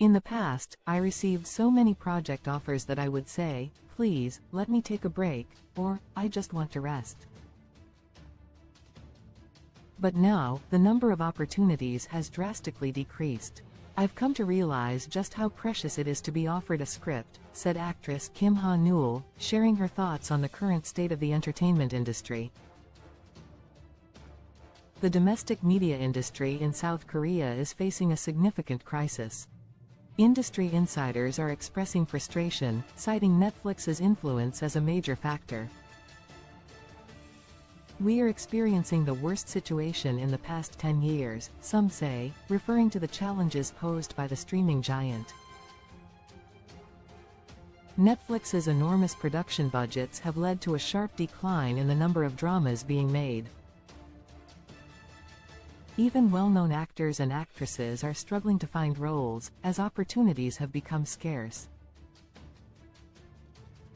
In the past, I received so many project offers that I would say, please, let me take a break, or, I just want to rest. But now, the number of opportunities has drastically decreased. I've come to realize just how precious it is to be offered a script, said actress Kim Ha-neul, sharing her thoughts on the current state of the entertainment industry. The domestic media industry in South Korea is facing a significant crisis. Industry insiders are expressing frustration, citing Netflix's influence as a major factor. We are experiencing the worst situation in the past 10 years, some say, referring to the challenges posed by the streaming giant. Netflix's enormous production budgets have led to a sharp decline in the number of dramas being made. Even well-known actors and actresses are struggling to find roles, as opportunities have become scarce.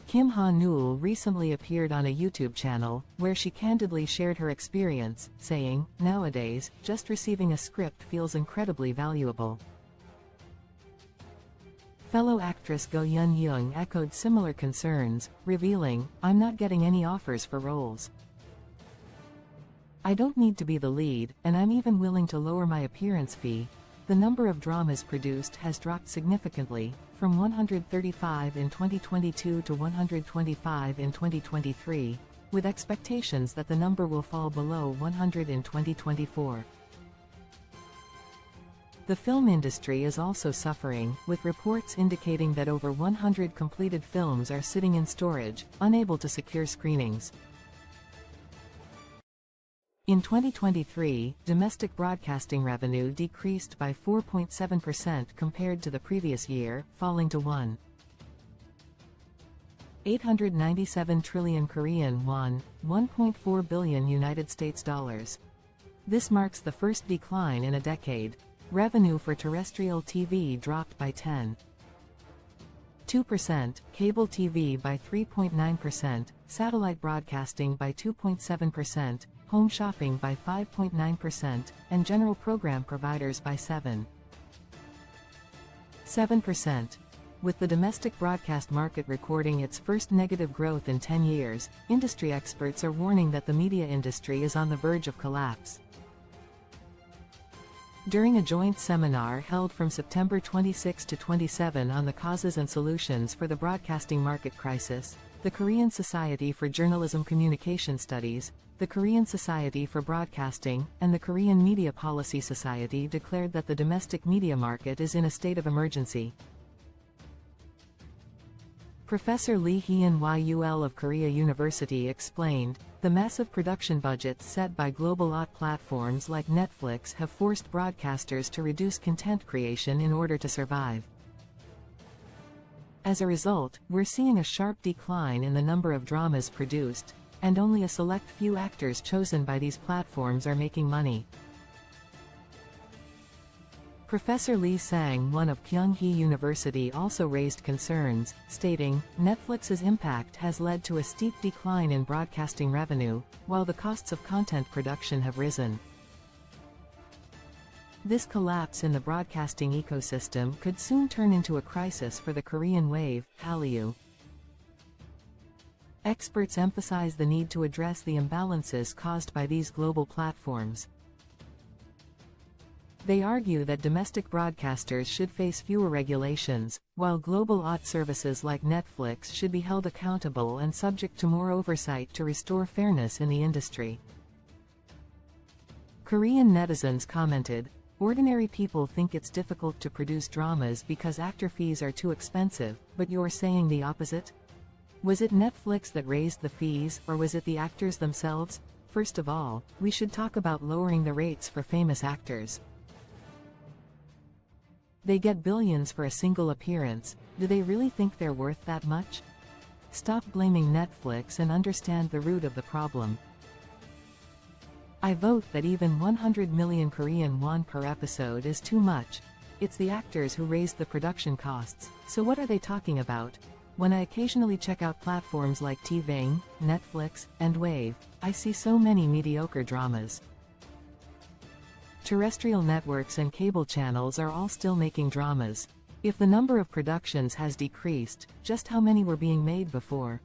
Kim Ha-neul recently appeared on a YouTube channel, where she candidly shared her experience, saying, "Nowadays, just receiving a script feels incredibly valuable." Fellow actress Go Eun-young echoed similar concerns, revealing, "I'm not getting any offers for roles. I don't need to be the lead, and I'm even willing to lower my appearance fee." The number of dramas produced has dropped significantly, from 135 in 2022 to 125 in 2023, with expectations that the number will fall below 100 in 2024. The film industry is also suffering, with reports indicating that over 100 completed films are sitting in storage, unable to secure screenings. In 2023, domestic broadcasting revenue decreased by 4.7% compared to the previous year, falling to 1,897 trillion Korean won, $1.4 billion United States dollars. This marks the first decline in a decade. Revenue for terrestrial TV dropped by 10.2%, cable TV by 3.9%, satellite broadcasting by 2.7%, home shopping by 5.9%, and general program providers by 7%. With the domestic broadcast market recording its first negative growth in 10 years, industry experts are warning that the media industry is on the verge of collapse. During a joint seminar held from September 26 to 27 on the causes and solutions for the broadcasting market crisis, the Korean Society for Journalism Communication Studies, the Korean Society for Broadcasting, and the Korean Media Policy Society declared that the domestic media market is in a state of emergency. Professor Lee Hyun-yul of Korea University explained, "The massive production budgets set by global OTT platforms like Netflix have forced broadcasters to reduce content creation in order to survive. As a result, we're seeing a sharp decline in the number of dramas produced, and only a select few actors chosen by these platforms are making money." Professor Lee Sang-won of Kyunghee University also raised concerns, stating, "Netflix's impact has led to a steep decline in broadcasting revenue, while the costs of content production have risen. This collapse in the broadcasting ecosystem could soon turn into a crisis for the Korean wave, Hallyu." Experts emphasize the need to address the imbalances caused by these global platforms. They argue that domestic broadcasters should face fewer regulations, while global OTT services like Netflix should be held accountable and subject to more oversight to restore fairness in the industry. Korean netizens commented, "Ordinary people think it's difficult to produce dramas because actor fees are too expensive, but you're saying the opposite? Was it Netflix that raised the fees, or was it the actors themselves? First of all, we should talk about lowering the rates for famous actors. They get billions for a single appearance. Do they really think they're worth that much? Stop blaming Netflix and understand the root of the problem. I vote that even 100 million Korean won per episode is too much. It's the actors who raised the production costs, so what are they talking about? When I occasionally check out platforms like TVing, Netflix, and Wave, I see so many mediocre dramas. Terrestrial networks and cable channels are all still making dramas. If the number of productions has decreased, just how many were being made before?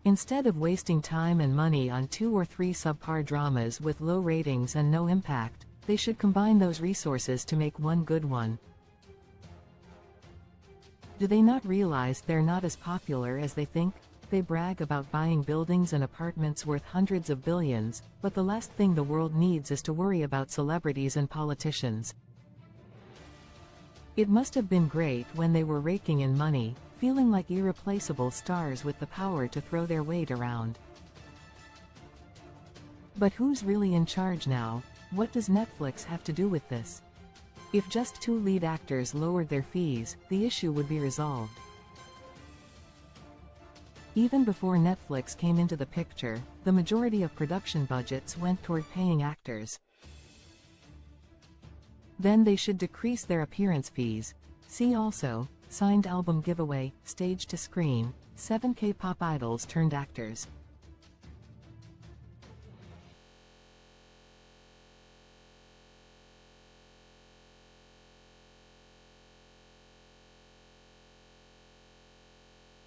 Instead of wasting time and money on 2 or 3 subpar dramas with low ratings and no impact, they should combine those resources to make one good one. Do they not realize they're not as popular as they think? They brag about buying buildings and apartments worth hundreds of billions, but the last thing the world needs is to worry about celebrities and politicians. It must have been great when they were raking in money, feeling like irreplaceable stars with the power to throw their weight around. But who's really in charge now? What does Netflix have to do with this? If just 2 lead actors lowered their fees, the issue would be resolved. Even before Netflix came into the picture, the majority of production budgets went toward paying actors. Then they should decrease their appearance fees. See also, signed album giveaway, stage to screen, 7 K-pop idols turned actors.